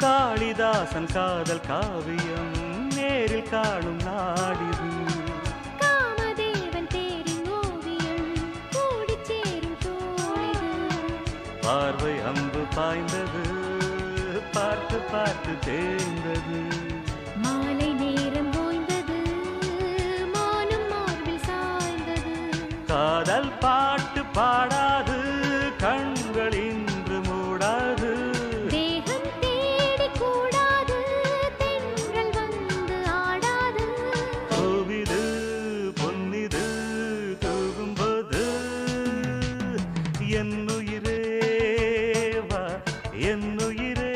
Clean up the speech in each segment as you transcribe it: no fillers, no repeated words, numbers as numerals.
காளிதாசன் காதல் காவியம் நேரில் காணும் நாடிது. காமதேவன் தேரின் ஓவியம் கூடி சேரும் தோழிது. பார்வை அம்பு பாய்ந்தது பார்த்து பார்த்து தேய்ந்தது. மாலை நேரம் ஓய்ந்தது மானும் மார்பில் சாய்ந்தது. காதல் பாட்டு பாடாது கண்கள் இன்று மூடாது. தேகம் தேடி கூடாது தென்றல் வந்து ஆடாது. பூவிது பொன்னிது தூகும்போது என்னுயிரே வா என்னுயிரே.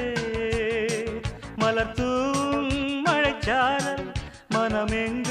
மலர்த்தூம் மழைச்சாரல் மனமெங்கு